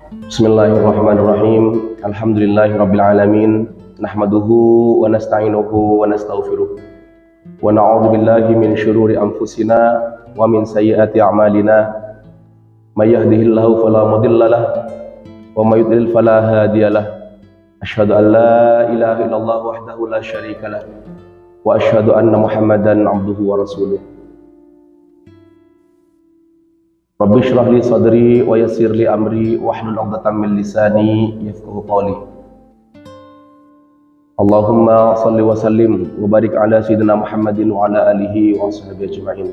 Bismillahirrahmanirrahim. Alhamdulillahirabbil alamin. Nahmaduhu wa nasta'inuhu wa nastaghfiruh. Wa na'udzu billahi min syururi anfusina wa min sayyiati a'malina. May yahdihillahu fala mudhillalah wa may yudlil fala hadiyalah. Asyhadu an la ilaha illallah wahdahu la syarikalah wa asyhadu anna Muhammadan 'abduhu wa rasuluh. Rabbi shrah li sadri wa yassir li amri wahlul 'uqdatam min lisani yafqahu qawli. Allahumma shalli wa sallim wa barik ala sayyidina Muhammadin wa ala alihi wa sahbihi ajma'in.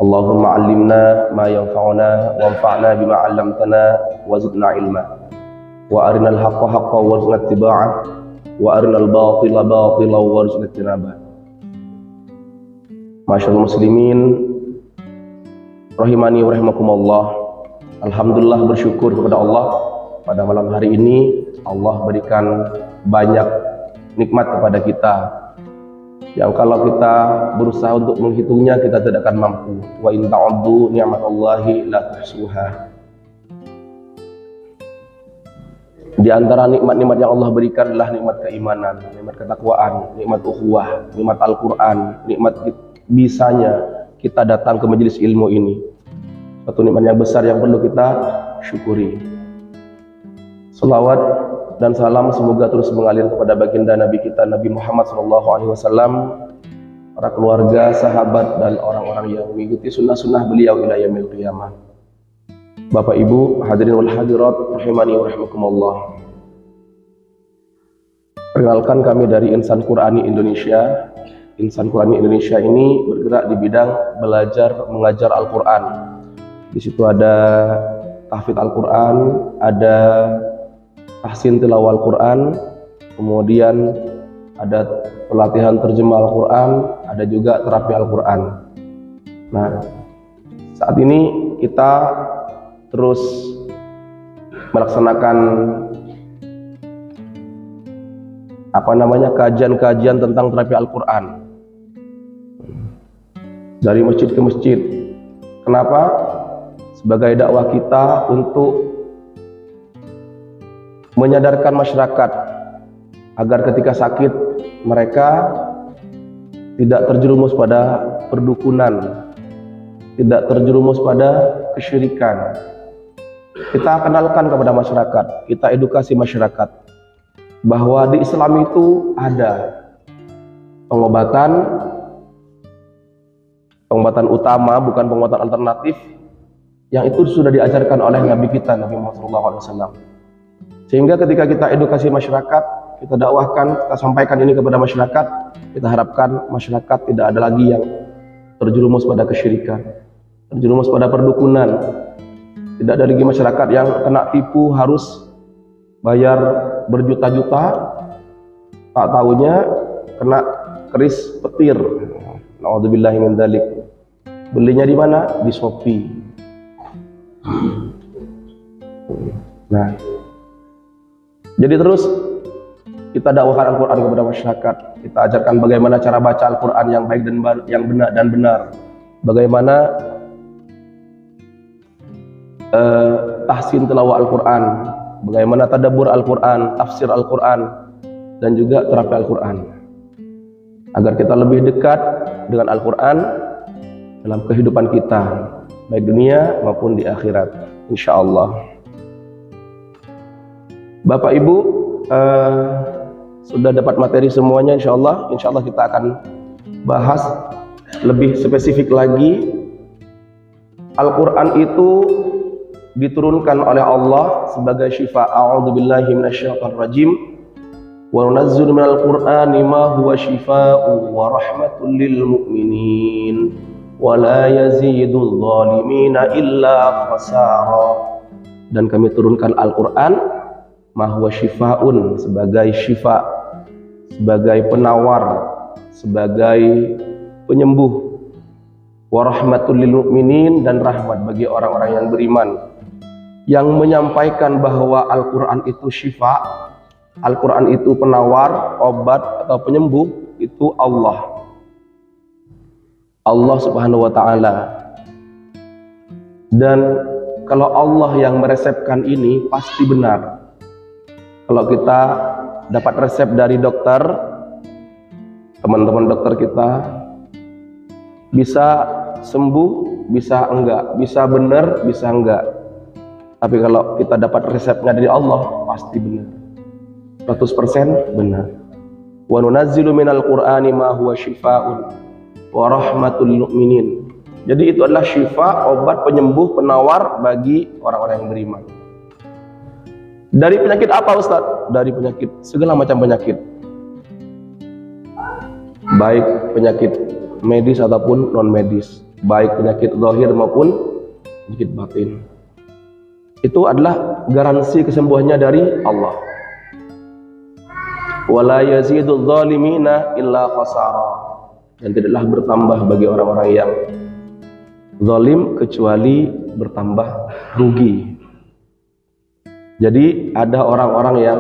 Allahumma 'allimna ma yanfa'una wanfa'na bima 'allamtana wa zidna ilma. Wa arinal haqqa haqqan warzuqna ittiba'ah wa arinal batila batilan warzuqna ijtinabah. Masyaallah muslimin rahimani wa rahimakumullah. Alhamdulillah, bersyukur kepada Allah pada malam hari ini Allah berikan banyak nikmat kepada kita yang kalau kita berusaha untuk menghitungnya kita tidak akan mampu. Wa in ta'uddu ni'matallahi la tuhsuha. Di antara nikmat-nikmat yang Allah berikan adalah nikmat keimanan, nikmat ketakwaan, nikmat ukhuwah, nikmat Al-Qur'an, nikmat bisanya kita datang ke majelis ilmu ini. Satu nikmat yang besar yang perlu kita syukuri. Salawat dan salam semoga terus mengalir kepada baginda Nabi kita Nabi Muhammad SAW, para keluarga, sahabat dan orang-orang yang mengikuti sunnah-sunnah beliau ila yaumil qiyamah. Bapak Ibu hadirin wal hadirat rahimani wa rahimakumullah. Perkenalkan, kami dari Insan Qur'ani Indonesia. Insan Qur'ani Indonesia ini bergerak di bidang belajar mengajar Al-Qur'an. Di situ ada tahfidz Al-Qur'an, ada tahsin tilawah Al-Qur'an, kemudian ada pelatihan terjemah Al-Qur'an, ada juga terapi Al-Qur'an. Nah, saat ini kita terus melaksanakan kajian-kajian tentang terapi Al-Qur'an dari masjid ke masjid. Kenapa? Sebagai dakwah kita untuk menyadarkan masyarakat agar ketika sakit mereka tidak terjerumus pada perdukunan, tidak terjerumus pada kesyirikan. Kita kenalkan kepada masyarakat, kita edukasi masyarakat bahwa di Islam itu ada pengobatan utama, bukan pengobatan alternatif, yang itu sudah diajarkan oleh Nabi kita Nabi Muhammad SAW. Sehingga ketika kita edukasi masyarakat, kita dakwahkan, kita sampaikan ini kepada masyarakat, kita harapkan masyarakat tidak ada lagi yang terjerumus pada kesyirikan, terjerumus pada perdukunan. Tidak ada lagi masyarakat yang kena tipu harus bayar berjuta-juta, tak tahunya kena keris petir. Na'udzubillahi min dzalik. Belinya di mana? Di Shopee. Nah, jadi terus kita dakwahkan Al-Quran kepada masyarakat. Kita ajarkan bagaimana cara baca Al-Quran yang baik dan yang benar, bagaimana tahsin tilawah Al-Quran, bagaimana tadabbur Al-Quran, tafsir Al-Quran, dan juga terapi Al-Quran, agar kita lebih dekat dengan Al-Quran dalam kehidupan kita, baik dunia maupun di akhirat, insyaallah. Bapak Ibu sudah dapat materi semuanya, insyaallah kita akan bahas lebih spesifik lagi. Al-Quran itu diturunkan oleh Allah sebagai syifa. A'udzubillahi minasyaitonir rajim. Wa nunazzilu minal Qur'ani ma huwa syifaa'un wa rahmatul lil mu'minin wa la yazidul zalimina illa khasara. Dan kami turunkan Al-Qur'an ma huwa syifaa'un, sebagai syifa, sebagai penawar, sebagai penyembuh, wa rahmatul lil mu'minin, dan rahmat bagi orang-orang yang beriman. Yang menyampaikan bahwa Al-Qur'an itu syifa, Al-Quran itu penawar, obat atau penyembuh, itu Allah Subhanahu wa ta'ala. Dan kalau Allah yang meresepkan ini pasti benar. Kalau kita dapat resep dari dokter, teman-teman dokter kita bisa sembuh, bisa enggak, bisa benar, bisa enggak. Tapi kalau kita dapat resepnya dari Allah, pasti benar, 100% benar. Wa nunazzilu minal qur'ani ma huwa syifaa'un wa rahmatul lil mu'minin. Jadi itu adalah syifa, obat penyembuh, penawar bagi orang-orang yang beriman. Dari penyakit apa Ustaz? Dari penyakit, segala macam penyakit. Baik penyakit medis ataupun non medis, baik penyakit zahir maupun penyakit batin. Itu adalah garansi kesembuhannya dari Allah. Wala yazidul zalimina illa khasara. Dan tidaklah bertambah bagi orang-orang yang zalim kecuali bertambah rugi. Jadi ada orang-orang yang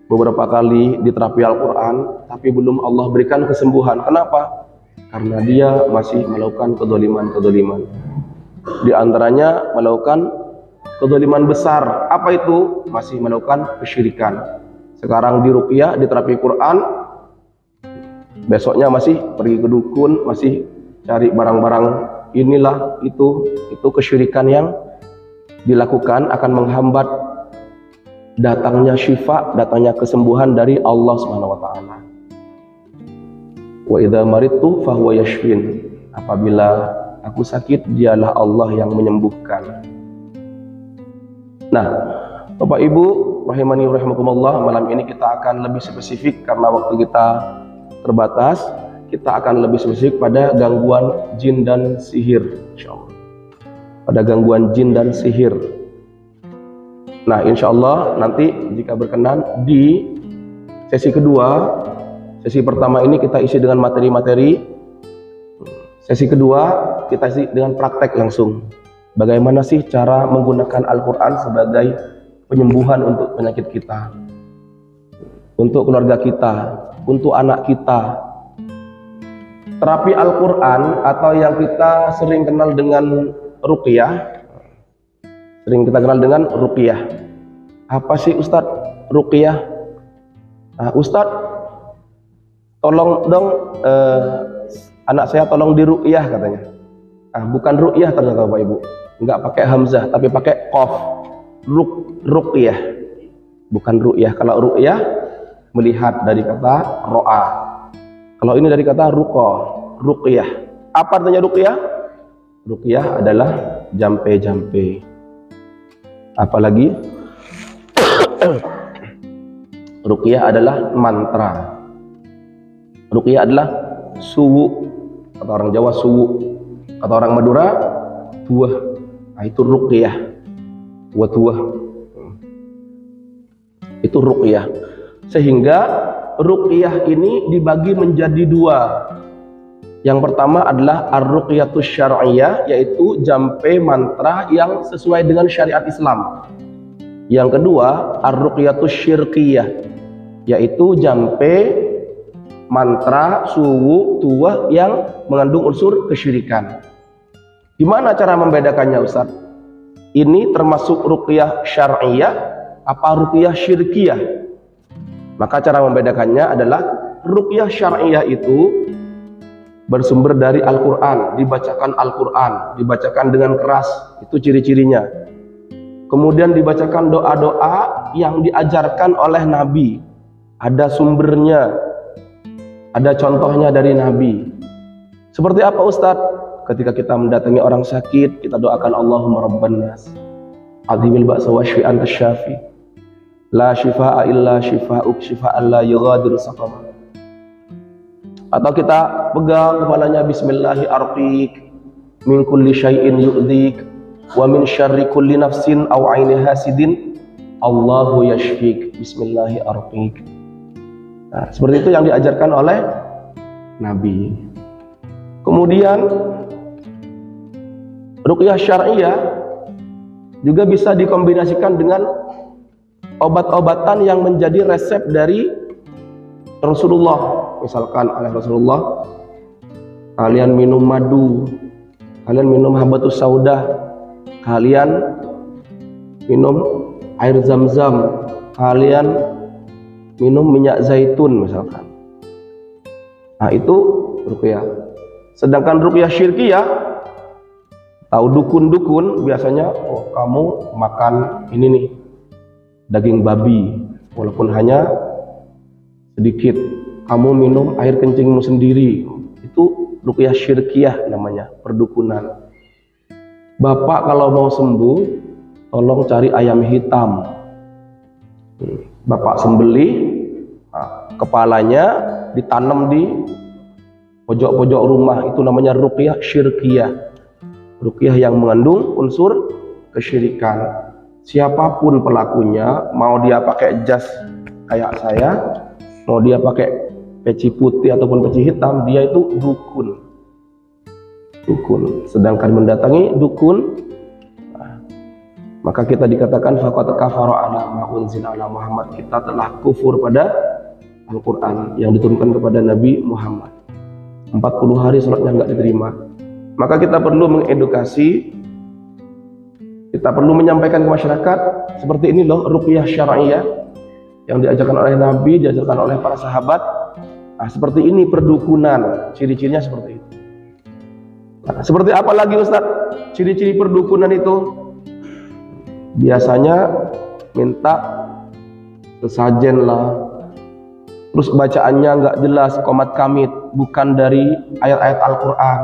beberapa kali diterapi Al-Quran tapi belum Allah berikan kesembuhan. Kenapa? Karena dia masih melakukan kedzaliman-kedzaliman. Di antaranya melakukan kedzaliman besar. Apa itu? Masih melakukan kesyirikan. Sekarang diruqyah, diterapi Quran, besoknya masih pergi ke dukun, masih cari barang-barang inilah itu kesyirikan yang dilakukan akan menghambat datangnya syifa, datangnya kesembuhan dari Allah Subhanahu wa taala. Wa idza maridtu fahuwa yashfin. Apabila aku sakit, dialah Allah yang menyembuhkan. Nah, Bapak Ibu rahimani rahimakumullah, malam ini kita akan lebih spesifik karena waktu kita terbatas. Kita akan lebih spesifik pada gangguan jin dan sihir, insyaallah. Pada gangguan jin dan sihir. Nah, insyaallah nanti jika berkenan di sesi kedua, sesi pertama ini kita isi dengan materi-materi. Sesi kedua kita isi dengan praktek langsung. Bagaimana sih cara menggunakan Al-Quran sebagai penyembuhan untuk penyakit kita, untuk keluarga kita, untuk anak kita. Terapi Al-Quran atau yang kita sering kenal dengan ruqyah, Apa sih Ustadz ruqyah? Nah, Ustadz tolong dong anak saya tolong diruqyah katanya. Bukan ruqyah ternyata Bapak Ibu, nggak pakai hamzah tapi pakai qaf. Ruqyah, bukan ruqyah. Kalau ruqyah melihat dari kata ro'a, kalau ini dari kata ruqyah. Apa artinya ruqyah? Ruqyah adalah jampe-jampe. Apalagi ruqyah adalah mantra. Ruqyah adalah suwu, kata orang Jawa suwu, kata orang Madura tuah. Nah, itu ruqyah. Tuah. Itu ruqyah. Sehingga ruqyah ini dibagi menjadi dua. Yang pertama adalah ar-ruqyatus syar'iyyah, yaitu jampe mantra yang sesuai dengan syariat Islam. Yang kedua, ar-ruqyatus syirkiyah, yaitu jampe mantra suwu tuah yang mengandung unsur kesyirikan. Gimana cara membedakannya Ustaz? Ini termasuk ruqyah syar'iyyah apa ruqyah syirkiyah? Maka cara membedakannya adalah ruqyah syar'iyyah itu bersumber dari Al-Quran, dibacakan dengan keras, itu ciri-cirinya. Kemudian dibacakan doa-doa yang diajarkan oleh Nabi, ada sumbernya, ada contohnya dari Nabi. Seperti apa Ustadz? Ketika kita mendatangi orang sakit, kita doakan Allahumma rabban nas, azimil ba'sa wa syfi'an tasyafi, la syifaa'a illa syifaa'uk syifa'an la yughadiru saqama. Atau kita pegang kepalanya, bismillahi arqiq min kulli syai'in yu'dhik wa min syarri kulli nafsin aw 'aini hasidin Allahu yashfik, bismillahi arqiq. Nah, seperti itu yang diajarkan oleh Nabi. Kemudian ruqyah syar'iyyah juga bisa dikombinasikan dengan obat-obatan yang menjadi resep dari Rasulullah. Misalkan oleh Rasulullah, kalian minum madu, kalian minum habatus sauda, kalian minum air zam-zam, kalian minum minyak zaitun misalkan. Nah itu ruqyah. Sedangkan ruqyah syirkiyah, tahu dukun-dukun biasanya, oh kamu makan ini nih, daging babi, walaupun hanya sedikit. Kamu minum air kencingmu sendiri. Itu ruqyah syirkiyah namanya, perdukunan. Bapak kalau mau sembuh, tolong cari ayam hitam. Bapak sembelih, kepalanya ditanam di pojok-pojok rumah. Itu namanya ruqyah syirkiyah. Ruqyah yang mengandung unsur kesyirikan. Siapapun pelakunya, mau dia pakai jas kayak saya, mau dia pakai peci putih ataupun peci hitam, dia itu dukun. Dukun. Sedangkan mendatangi dukun, maka kita dikatakan faqad kafara ala ma unzila ala Muhammad. Kita telah kufur pada Al-Quran yang diturunkan kepada Nabi Muhammad. 40 hari sholatnya nggak diterima. Maka kita perlu mengedukasi, kita perlu menyampaikan ke masyarakat seperti ini loh ruqyah syar'iyah yang diajarkan oleh Nabi, diajarkan oleh para sahabat. Nah, seperti ini perdukunan, ciri-cirinya seperti itu. Nah, seperti apa lagi Ustaz ciri-ciri perdukunan itu? Biasanya minta sesajen lah, terus bacaannya nggak jelas, qomat kamit, bukan dari ayat-ayat Al-Quran.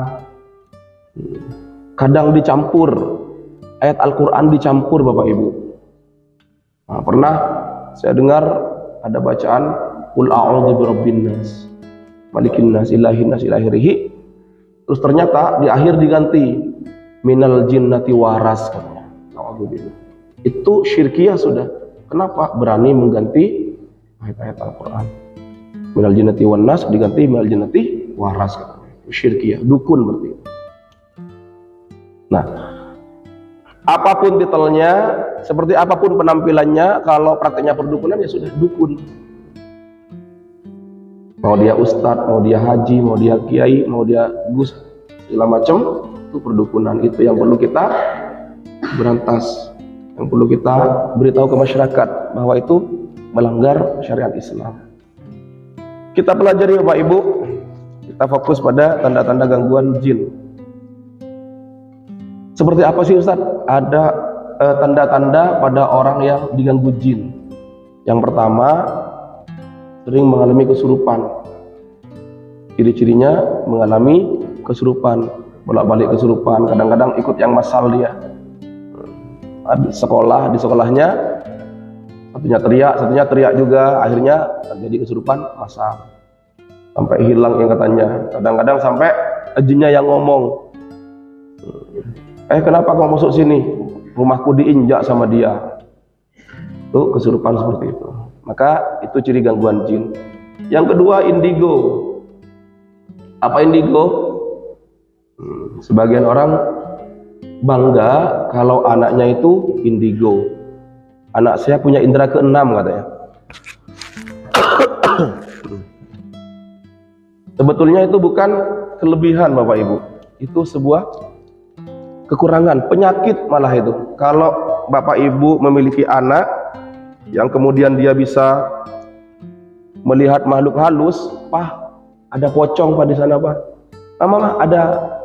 Kadang dicampur, ayat Al-Quran dicampur Bapak Ibu. Nah, pernah saya dengar ada bacaan Qul a'udzu birabbin nas, malikin nas, ilahin nas, ilahirihi. Terus ternyata di akhir diganti minal jinnati waras katanya. Itu syirkiyah sudah. Kenapa? Berani mengganti ayat-ayat Al-Quran. Minal jinnati wan nas diganti minal jinnati waras katanya. Syirkiyah, dukun berarti. Nah, apapun titelnya, seperti apapun penampilannya, kalau prakteknya perdukunan ya sudah dukun. Mau dia ustadz, mau dia haji, mau dia kiai, mau dia gus, segala macam, itu perdukunan. Itu yang perlu kita berantas, yang perlu kita beritahu ke masyarakat bahwa itu melanggar syariat Islam. Kita pelajari Bapak Ibu, kita fokus pada tanda-tanda gangguan jin. Seperti apa sih Ustaz? Ada tanda-tanda pada orang yang diganggu jin. Yang pertama, sering mengalami kesurupan. Ciri-cirinya mengalami kesurupan, bolak-balik kesurupan, kadang-kadang ikut yang masal dia. Di sekolahnya satunya teriak juga, akhirnya terjadi kesurupan masal. Sampai hilang ingatannya. Kadang-kadang sampai jinnya yang ngomong. Kenapa kau masuk sini? Rumahku diinjak sama dia. Itu kesurupan seperti itu. Maka itu ciri gangguan jin. Yang kedua, indigo. Apa indigo? Sebagian orang bangga kalau anaknya itu indigo. Anak saya punya indera keenam katanya. Sebetulnya itu bukan kelebihan Bapak Ibu. Itu sebuah kekurangan, penyakit malah itu. Kalau Bapak Ibu memiliki anak yang kemudian dia bisa melihat makhluk halus, Pak, ada pocong Pak di sana Pak. Mah ada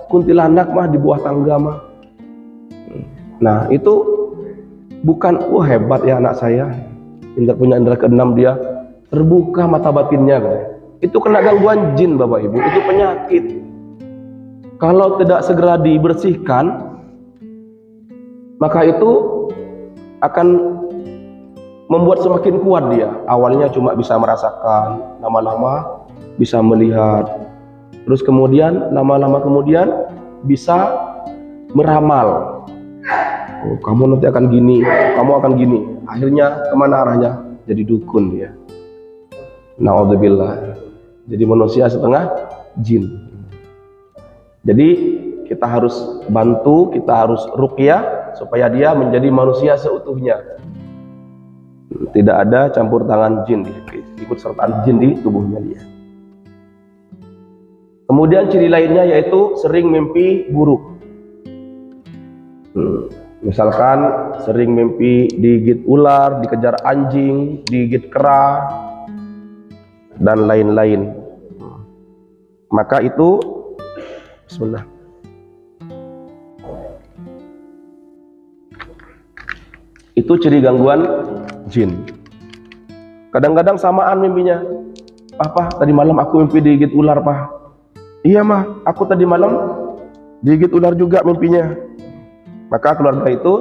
kuntilanak mah di bawah tangga mah. Nah, itu bukan hebat ya anak saya. Punya indera keenam, dia terbuka mata batinnya katanya. Itu kena gangguan jin Bapak Ibu, itu penyakit. Kalau tidak segera dibersihkan, maka itu akan membuat semakin kuat dia. Awalnya cuma bisa merasakan, lama-lama bisa melihat, terus kemudian lama-lama kemudian bisa meramal. Oh, kamu nanti akan gini, kamu akan gini. Akhirnya kemana arahnya? Jadi dukun dia. Na'udzubillah. Jadi manusia setengah jin. Jadi kita harus bantu, kita harus ruqyah supaya dia menjadi manusia seutuhnya. Tidak ada campur tangan jin, ikut sertaan jin di tubuhnya dia. Kemudian ciri lainnya yaitu sering mimpi buruk. Misalkan sering mimpi digigit ular, dikejar anjing, digigit kera, dan lain-lain. Maka itu, bismillah. Itu ciri gangguan jin. Kadang-kadang samaan mimpinya. Papa, tadi malam aku mimpi digigit ular, Pak. Iya, Mah, aku tadi malam digigit ular juga mimpinya. Maka keluarga itu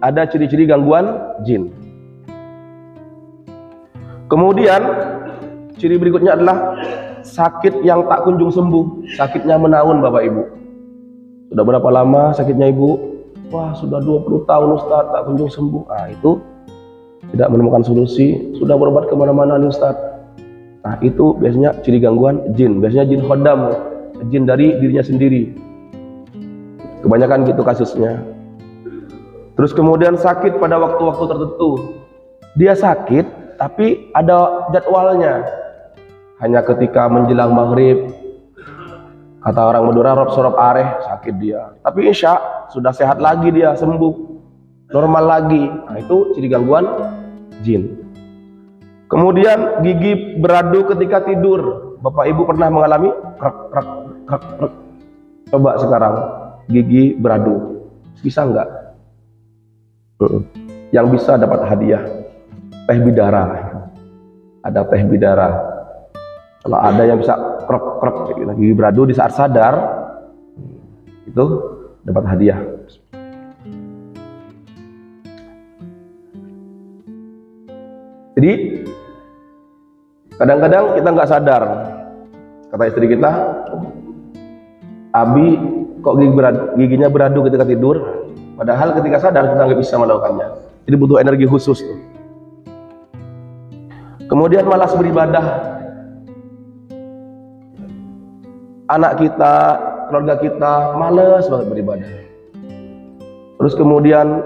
ada ciri-ciri gangguan jin. Kemudian ciri berikutnya adalah sakit yang tak kunjung sembuh. Sakitnya menaun, Bapak Ibu. Sudah berapa lama sakitnya Ibu? Wah, sudah 20 tahun Ustaz, tak kunjung sembuh. Itu tidak menemukan solusi, sudah berobat kemana-mana nih Ustaz. Itu biasanya ciri gangguan jin. Biasanya jin khodam, jin dari dirinya sendiri. Kebanyakan gitu kasusnya. Terus kemudian sakit pada waktu-waktu tertentu. Dia sakit, tapi ada jadwalnya. Hanya ketika menjelang maghrib, kata orang Madura, rob sorop areh, sakit dia. Tapi insya sudah sehat lagi, dia sembuh, normal lagi. Itu ciri gangguan jin. Kemudian gigi beradu ketika tidur. Bapak Ibu pernah mengalami krek krek krek krek? Coba sekarang gigi beradu, bisa enggak? Yang bisa dapat hadiah teh bidara. Ada teh bidara. Kalau ada yang bisa krek krek gigi beradu di saat sadar, itu dapat hadiah. Jadi kadang-kadang kita nggak sadar, kata istri kita, Abi kok giginya beradu ketika tidur, padahal ketika sadar kita nggak bisa melakukannya. Jadi butuh energi khusus tuh. Kemudian malas beribadah. Anak kita, keluarga kita malas banget beribadah. Terus kemudian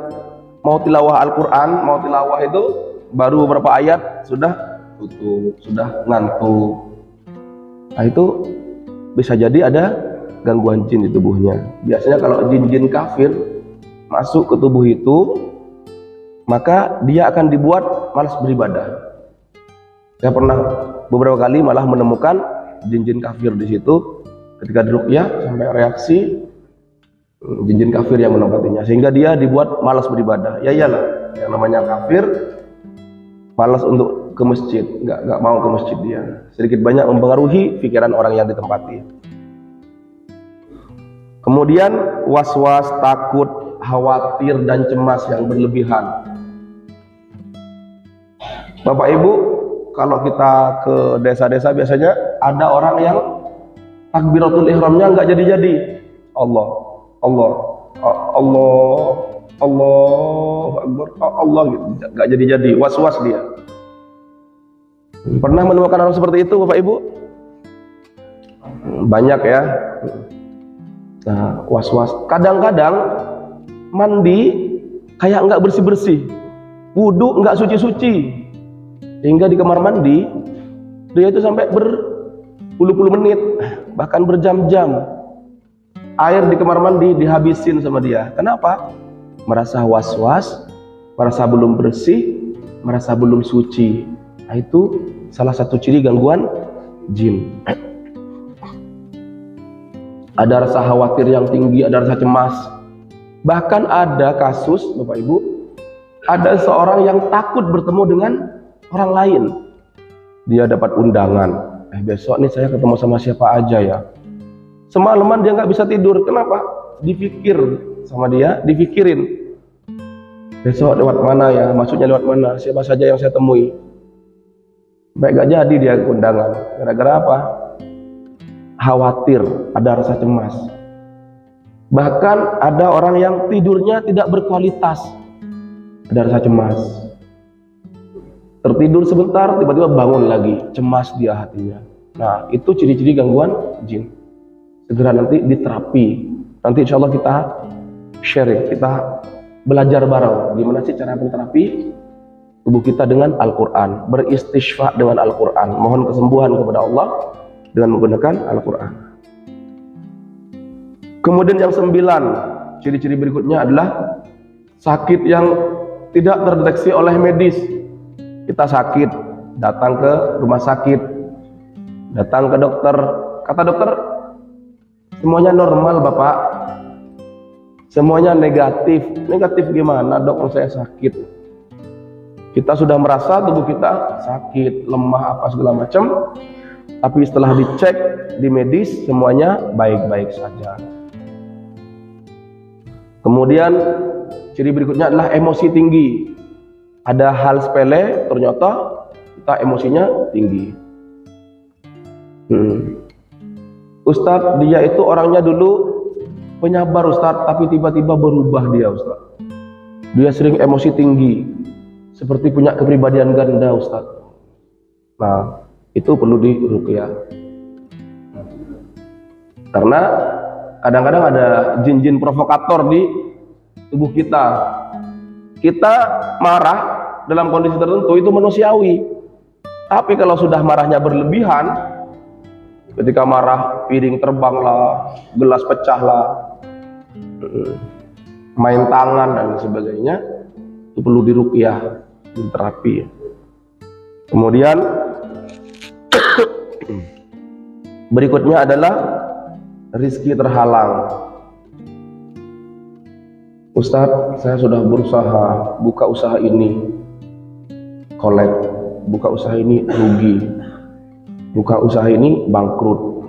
mau tilawah Al-Quran, mau tilawah itu baru beberapa ayat sudah tutup, sudah ngantuk. Itu bisa jadi ada gangguan jin di tubuhnya. Biasanya kalau jin-jin kafir masuk ke tubuh itu, maka dia akan dibuat malas beribadah. Saya pernah beberapa kali malah menemukan jin-jin kafir di situ. Ketika diruqyah sampai reaksi jin-jin kafir yang menempatinya, sehingga dia dibuat malas beribadah. Ya iyalah, yang namanya kafir malas untuk ke masjid, nggak mau ke masjid dia. Sedikit banyak mempengaruhi pikiran orang yang ditempati. Kemudian was-was, takut, khawatir dan cemas yang berlebihan. Bapak Ibu, kalau kita ke desa-desa biasanya ada orang yang takbiratul ihramnya nggak jadi-jadi. Allah, Allah, Allah, Allah Akbar, Allah gitu, nggak jadi-jadi, was-was dia. Pernah menemukan orang seperti itu, Bapak Ibu? Banyak ya. Nah, was-was. Kadang-kadang mandi kayak nggak bersih-bersih, wudhu nggak suci-suci, sehingga di kamar mandi dia itu sampai berpuluh-puluh menit, bahkan berjam-jam. Air di kamar mandi dihabisin sama dia. Kenapa? Merasa was-was, merasa belum bersih, merasa belum suci. Itu salah satu ciri gangguan jin. Ada rasa khawatir yang tinggi, ada rasa cemas. Bahkan ada kasus, Bapak Ibu, ada seorang yang takut bertemu dengan orang lain. Dia dapat undangan, besok nih saya ketemu sama siapa aja ya. Semalaman dia nggak bisa tidur. Kenapa? Dipikir sama dia, dipikirin. Besok lewat mana ya, maksudnya lewat mana, siapa saja yang saya temui. Baik gak jadi dia ke undangan. Gara-gara apa? Khawatir, ada rasa cemas. Bahkan ada orang yang tidurnya tidak berkualitas, ada rasa cemas. Tertidur sebentar, tiba-tiba bangun lagi, cemas dia hatinya. Nah, itu ciri-ciri gangguan jin. Segera nanti diterapi. Nanti insya Allah kita sharing, kita belajar bareng gimana sih cara menterapi tubuh kita dengan Al-Quran, beristighfar dengan Al-Quran, mohon kesembuhan kepada Allah dengan menggunakan Al-Quran. Kemudian yang 9, ciri-ciri berikutnya adalah sakit yang tidak terdeteksi oleh medis. Kita sakit, datang ke rumah sakit, datang ke dokter, kata dokter semuanya normal Bapak, semuanya negatif. Negatif gimana dok, saya sakit. Kita sudah merasa tubuh kita sakit, lemah, apa segala macam, tapi setelah dicek di medis semuanya baik-baik saja. Kemudian ciri berikutnya adalah emosi tinggi. Ada hal sepele, ternyata kita emosinya tinggi. Ustadz, dia itu orangnya dulu penyabar Ustadz, tapi tiba-tiba berubah dia Ustadz. Dia sering emosi tinggi, seperti punya kepribadian ganda Ustadz. Nah, itu perlu diruqyah. Karena kadang-kadang ada jin-jin provokator di tubuh kita. Kita marah dalam kondisi tertentu itu manusiawi. Tapi kalau sudah marahnya berlebihan, ketika marah piring terbang lah, gelas pecah lah, main tangan dan sebagainya, itu perlu diruqyah, diterapi. Kemudian berikutnya adalah rizki terhalang. Ustadz, saya sudah berusaha buka usaha ini kolek, buka usaha ini rugi, buka usaha ini bangkrut,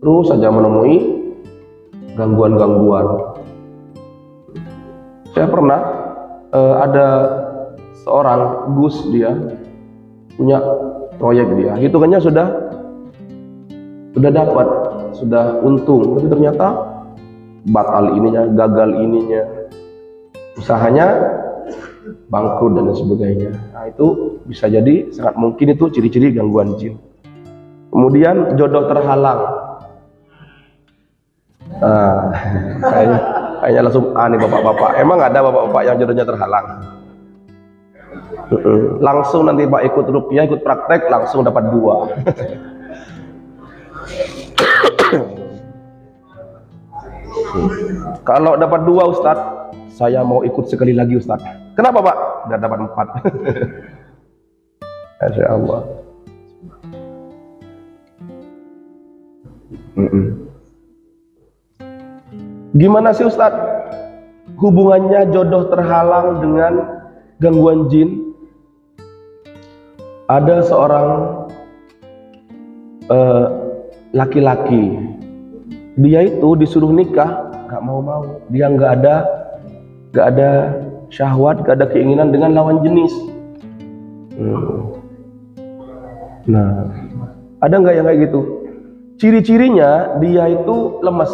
terus saja menemui gangguan-gangguan. Saya pernah ada seorang Gus, dia punya proyek, dia hitungannya sudah dapat, sudah untung, tapi ternyata batal ininya, gagal ininya, usahanya bangkrut dan sebagainya. Nah, itu bisa jadi sangat mungkin itu ciri-ciri gangguan jin. Kemudian jodoh terhalang. Kayaknya langsung nih bapak-bapak. Emang ada bapak-bapak yang jodohnya terhalang? Langsung nanti Pak ikut ruqyah, ikut praktek, langsung dapat 2. Kalau dapat 2 Ustadz, saya mau ikut sekali lagi Ustadz. Kenapa Pak? Udah dapat 4. Masya Allah. Gimana sih Ustadz hubungannya jodoh terhalang dengan gangguan jin? Ada seorang laki-laki, dia itu disuruh nikah, nggak mau. Dia nggak ada syahwat, nggak ada keinginan dengan lawan jenis. Nah, ada nggak yang kayak gitu? Ciri-cirinya dia itu lemes,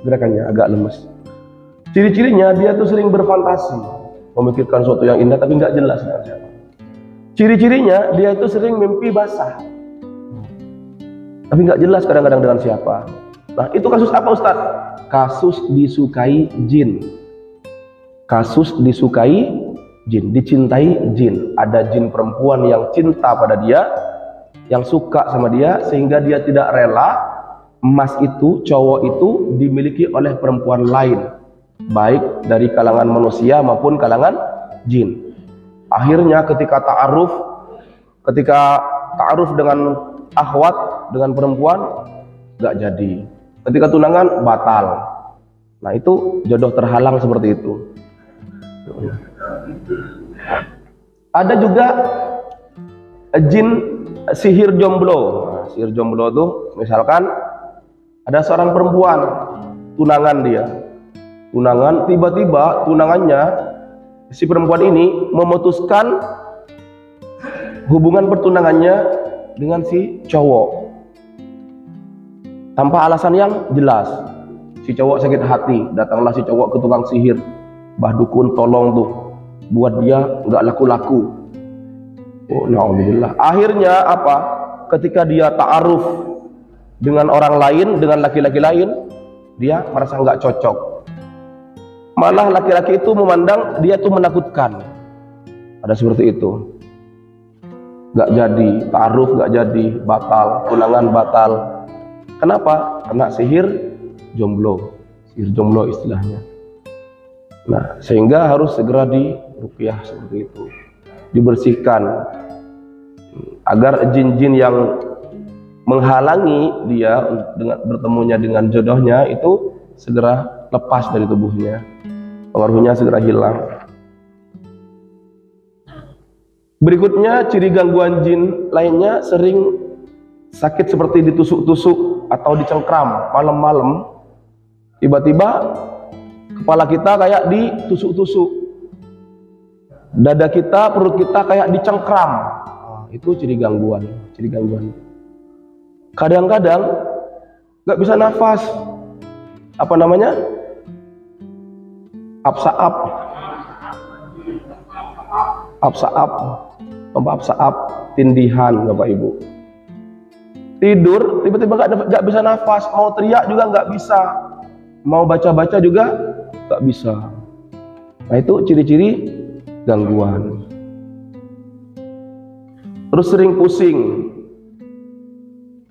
gerakannya agak lemes. Ciri-cirinya dia tuh sering berfantasi, memikirkan sesuatu yang indah tapi nggak jelas. Ciri-cirinya dia itu sering mimpi basah, tapi nggak jelas kadang-kadang dengan siapa. Nah, itu kasus apa Ustadz? Kasus disukai jin. Kasus disukai jin, dicintai jin. Ada jin perempuan yang cinta pada dia, yang suka sama dia, sehingga dia tidak rela emas itu, cowok itu dimiliki oleh perempuan lain, baik dari kalangan manusia maupun kalangan jin. Akhirnya ketika ta'aruf dengan akhwat, dengan perempuan, gak jadi. Ketika tunangan, batal. Nah, itu jodoh terhalang seperti itu. Ada juga jin sihir jomblo. Nah, sihir jomblo tuh misalkan ada seorang perempuan, tunangan dia. Tunangan, tiba-tiba tunangannya, si perempuan ini memutuskan hubungan pertunangannya dengan si cowok tanpa alasan yang jelas. Si cowok sakit hati, datanglah si cowok ke tukang sihir, Mbah Dukun tolong tuh buat dia nggak laku-laku. Oh, na'udzubillah. Akhirnya apa? Ketika dia ta'aruf dengan orang lain, dengan laki-laki lain, dia merasa nggak cocok. Malah laki-laki itu memandang dia tuh menakutkan. Ada seperti itu. Nggak jadi, ta'aruf nggak jadi, batal, tunangan batal. Kenapa? Kena sihir jomblo. sihir jomblo istilahnya. Nah, sehingga harus segera diruqyah seperti itu, dibersihkan agar jin-jin yang menghalangi dia dengan bertemunya dengan jodohnya itu segera lepas dari tubuhnya, pengaruhnya segera hilang. Berikutnya, ciri gangguan jin lainnya sering sakit seperti ditusuk-tusuk atau dicengkram malam-malam. Tiba-tiba kepala kita kayak ditusuk-tusuk, dada kita, perut kita kayak dicengkram. Itu ciri gangguan. Kadang-kadang nggak bisa nafas, apa namanya, absaap, tindihan, Bapak Ibu. Tidur tiba-tiba nggak bisa nafas, mau teriak juga nggak bisa, mau baca-baca juga nggak bisa. Nah, itu ciri-ciri gangguan. Terus sering pusing,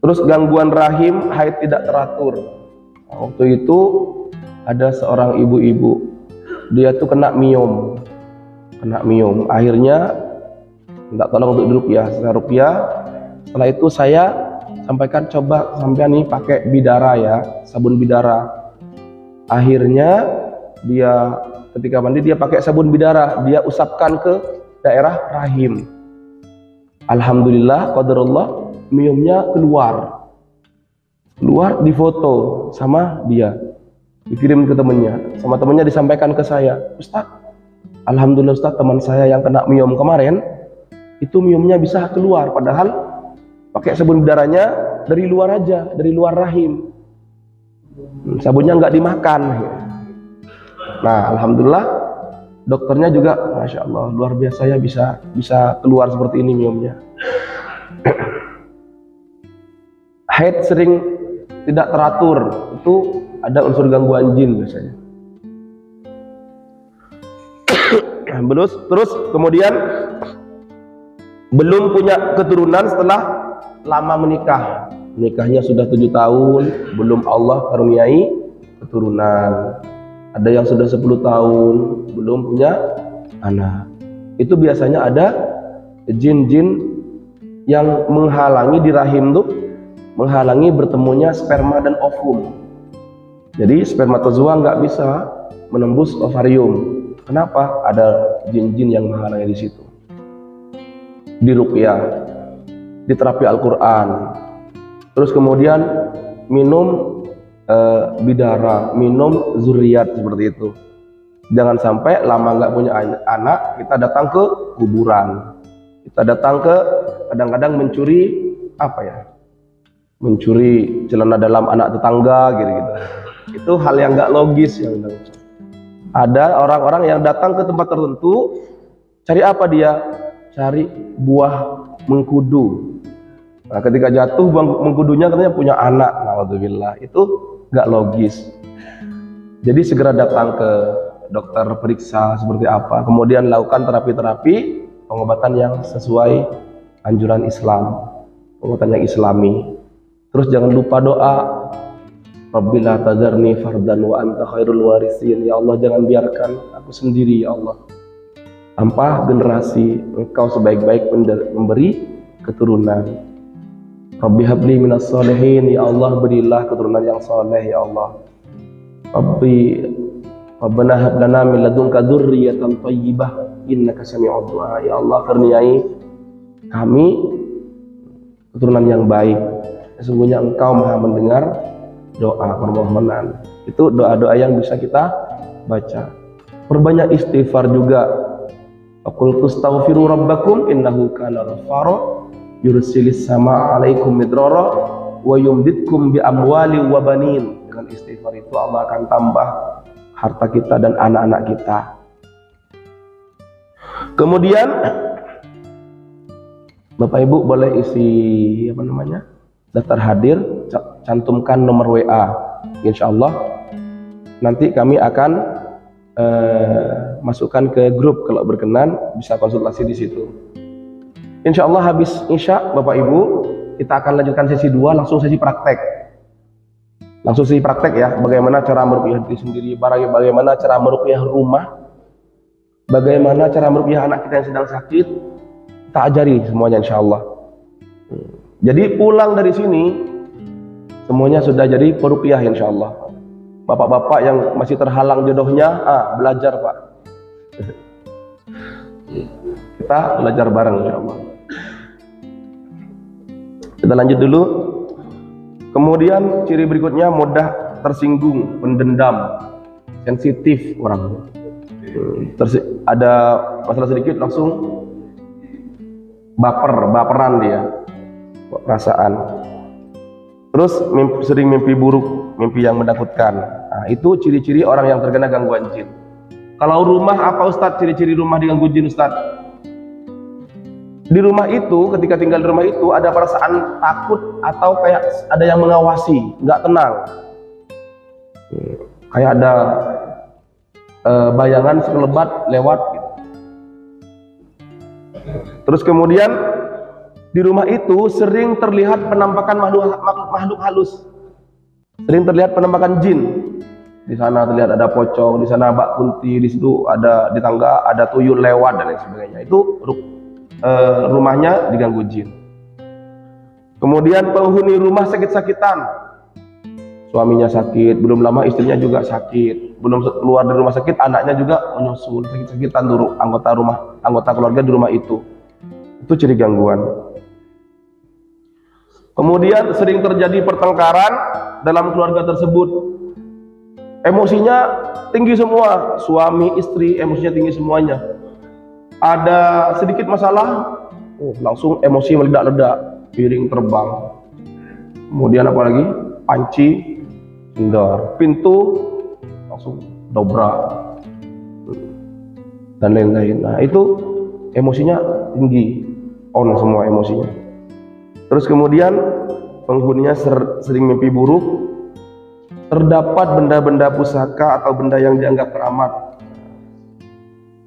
terus gangguan rahim, haid tidak teratur. Nah, waktu itu ada seorang ibu-ibu, dia tuh kena miom, akhirnya minta tolong untuk diruqyah. Setelah ruqyah, setelah itu saya sampaikan, coba sampean nih pakai bidara ya, sabun bidara. Akhirnya dia ketika mandi dia pakai sabun bidara, dia usapkan ke daerah rahim. Alhamdulillah, qadarullah, miomnya keluar, difoto sama dia, dikirim ke temannya, sama temannya disampaikan ke saya, Ustaz, alhamdulillah Ustaz, teman saya yang kena miom kemarin itu miomnya bisa keluar, padahal pakai sabun bidaranya dari luar aja, dari luar rahim, sabunnya nggak dimakan. Nah, alhamdulillah, dokternya juga Masya Allah, luar biasa ya, bisa keluar seperti ini miomnya. Haid sering tidak teratur, itu ada unsur gangguan jin biasanya. Terus kemudian belum punya keturunan setelah lama menikah, nikahnya sudah 7 tahun, belum Allah karuniai keturunan. Ada yang sudah 10 tahun belum punya anak. Itu biasanya ada jin-jin yang menghalangi di rahim tuh, menghalangi bertemunya sperma dan ovum. Jadi spermatozoa nggak bisa menembus ovarium. Kenapa? Ada jin-jin yang menghalangi di situ. Diruqyah, diterapi Al-Quran, terus kemudian minum bidara, minum zuriat seperti itu. Jangan sampai lama nggak punya anak, kita datang ke kuburan, kita datang ke, kadang-kadang mencuri mencuri celana dalam anak tetangga gitu. Itu hal yang nggak logis. Yang ada orang-orang yang datang ke tempat tertentu, cari apa dia? Cari buah mengkudu. Nah, ketika jatuh buah mengkudunya katanya punya anak. Alhamdulillah, itu nggak logis. Jadi segera datang ke dokter, periksa seperti apa, kemudian lakukan terapi-terapi pengobatan yang sesuai anjuran Islam, pengobatan yang Islami. Terus jangan lupa doa, Rabbila tadzarni fardan wa anta khairul warisin. Ya Allah, jangan biarkan aku sendiri ya Allah, tanpa generasi, Engkau sebaik-baik memberi keturunan. Rabbi habli minas sholihin, ya Allah berilah keturunan yang soleh ya Allah. Rabbana hab lana min ladunka dzurriyyatan thayyibah innaka sami'ud du'a. Ya Allah, karuniai kami keturunan yang baik. Sesungguhnya Engkau Maha mendengar doa permohonan. Itu doa-doa yang bisa kita baca. Perbanyak istighfar juga. Qul tastaghfiru rabbakum innahu kana ghaffara yursilis sama 'alaikum midrara wa yumditkum bi amwali wa banin. Dengan istighfar itu Allah akan tambah harta kita dan anak-anak kita. Kemudian Bapak Ibu boleh isi daftar hadir, cantumkan nomor WA. Insya Allah nanti kami akan masukkan ke grup, kalau berkenan bisa konsultasi di situ. Insya Allah habis Isya Bapak Ibu kita akan lanjutkan sesi 2, langsung sesi praktek. Langsung sih praktek ya, bagaimana cara meruqyah diri sendiri, bagaimana cara meruqyah rumah, bagaimana cara meruqyah anak kita yang sedang sakit, kita ajari semuanya insya Allah. Jadi pulang dari sini semuanya sudah jadi peruqyah insya Allah. Bapak-bapak yang masih terhalang jodohnya, belajar Pak. Kita belajar bareng insya Allah. Kita lanjut dulu. Kemudian ciri berikutnya mudah tersinggung, pendendam, sensitif orangnya. Ada masalah sedikit langsung baperan dia, perasaan. Terus sering mimpi buruk, mimpi yang menakutkan. Nah, itu ciri-ciri orang yang terkena gangguan jin. Kalau rumah, apa Ustadz ciri-ciri rumah diganggu jin Ustadz? Di rumah itu, ketika tinggal di rumah itu ada perasaan takut atau kayak ada yang mengawasi, nggak tenang. Kayak ada bayangan sekelebat lewat gitu. Terus kemudian di rumah itu sering terlihat penampakan makhluk halus. Sering terlihat penampakan jin. Di sana terlihat ada pocong, di sana Mbak Kunti, di situ ada di tangga ada tuyul lewat dan lain sebagainya. Itu rumahnya diganggu jin. Kemudian penghuni rumah sakit-sakitan. Suaminya sakit, belum lama istrinya juga sakit, belum keluar dari rumah sakit anaknya juga menyusul, sakit-sakitan dulu anggota keluarga di rumah itu. Itu ciri gangguan. Kemudian sering terjadi pertengkaran dalam keluarga tersebut. Emosinya tinggi semua, suami istri emosinya tinggi semuanya. Ada sedikit masalah, langsung emosi meledak-ledak, piring terbang. Kemudian apalagi panci, kendor, pintu langsung dobrak dan lain-lain. Nah itu emosinya tinggi, on semua emosinya. Terus kemudian penghuninya sering mimpi buruk, terdapat benda-benda pusaka atau benda yang dianggap keramat.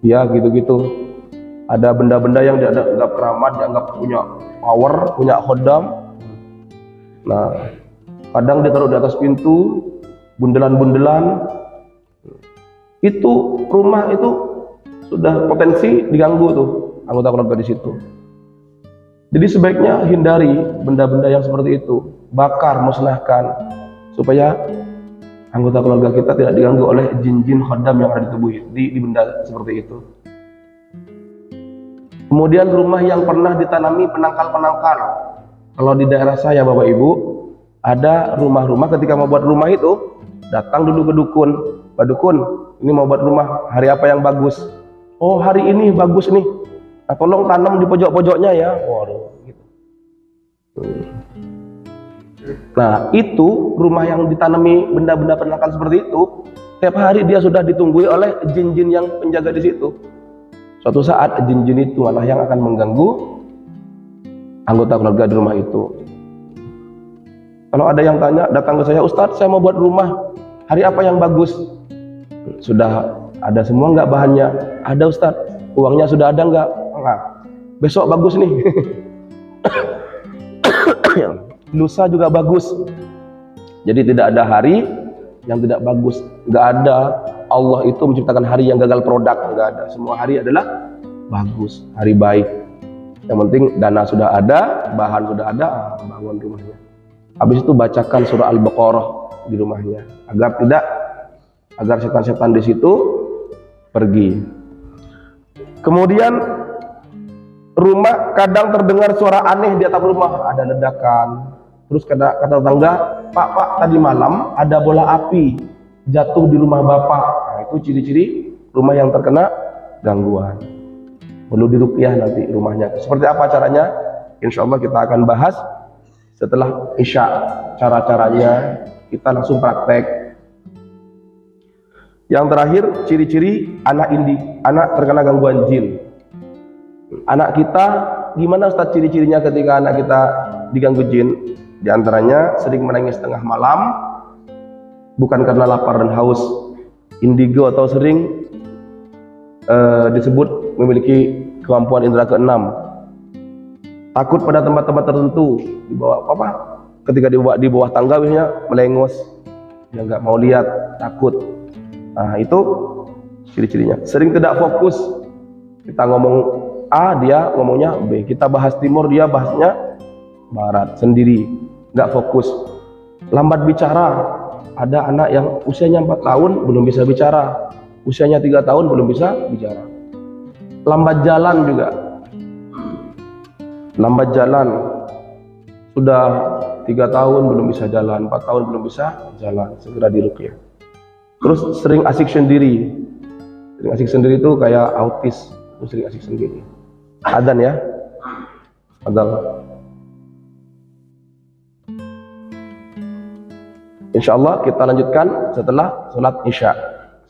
Ya gitu-gitu. Ada benda-benda yang dianggap keramat, dianggap punya power, punya khodam. Nah, kadang ditaruh di atas pintu, bundelan-bundelan. Itu rumah itu sudah potensi diganggu tuh anggota keluarga di situ. Jadi sebaiknya hindari benda-benda yang seperti itu, bakar, musnahkan, supaya anggota keluarga kita tidak diganggu oleh jin-jin khodam yang ada di tubuh di benda seperti itu. Kemudian rumah yang pernah ditanami penangkal-penangkal. Kalau di daerah saya Bapak Ibu, ada rumah-rumah ketika mau buat rumah itu, datang dulu ke dukun. Pak Dukun, ini mau buat rumah, hari apa yang bagus? Oh hari ini bagus nih. Nah, tolong tanam di pojok-pojoknya ya. Waduh, gitu. Nah itu rumah yang ditanami benda-benda penangkal seperti itu, tiap hari dia sudah ditunggui oleh jin-jin yang penjaga di situ. Suatu saat jin-jin itu malah yang akan mengganggu anggota keluarga di rumah itu. Kalau ada yang tanya, datang ke saya, Ustadz saya mau buat rumah, hari apa yang bagus? Sudah ada semua nggak bahannya? Ada Ustadz. Uangnya sudah ada nggak? Enggak. Besok bagus nih. Lusa juga bagus. Jadi tidak ada hari yang tidak bagus. Nggak ada. Allah itu menciptakan hari yang gagal produk, nggak ada. Semua hari adalah bagus, hari baik. Yang penting dana sudah ada, bahan sudah ada, bangun rumahnya. Habis itu bacakan surah Al-Baqarah di rumahnya, agar setan-setan di situ pergi. Kemudian rumah kadang terdengar suara aneh di atap rumah, ada ledakan. Terus kata tetangga, Pak tadi malam ada bola api jatuh di rumah Bapak. Nah, itu ciri-ciri rumah yang terkena gangguan. Perlu diruqyah nanti rumahnya. Seperti apa caranya? Insya Allah kita akan bahas setelah Isya. Cara-caranya kita langsung praktek. Yang terakhir, ciri-ciri anak terkena gangguan jin. Anak kita gimana Ustaz ciri-cirinya ketika anak kita diganggu jin? Di antaranya sering menangis tengah malam, bukan karena lapar dan haus, indigo atau sering disebut memiliki kemampuan indera keenam, takut pada tempat-tempat tertentu, di bawah ketika di bawah tangga misalnya melengos, dia nggak mau lihat, takut. Nah itu ciri-cirinya. Sering tidak fokus, kita ngomong A, dia ngomongnya B, kita bahas timur, dia bahasnya barat sendiri, nggak fokus. Lambat bicara, ada anak yang usianya 4 tahun belum bisa bicara, usianya 3 tahun belum bisa bicara. Lambat jalan juga, lambat jalan, sudah 3 tahun belum bisa jalan, 4 tahun belum bisa jalan, segera diruqyah. Terus sering asik sendiri, sering asik sendiri itu kayak autis, sering asik sendiri. Adzan ya, adzan. Insya Allah kita lanjutkan setelah sholat isya,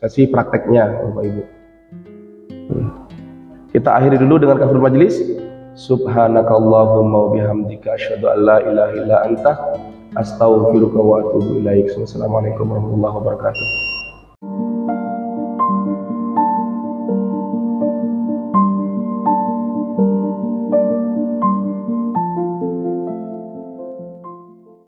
sesi prakteknya Bapak Ibu. Kita akhiri dulu dengan kafaratul majelis. Subhanakallahumma wa bihamdika asyhadu an la ilaha illa anta astaghfiruka wa atubu ilaik. Wassalamualaikum warahmatullahi wabarakatuh.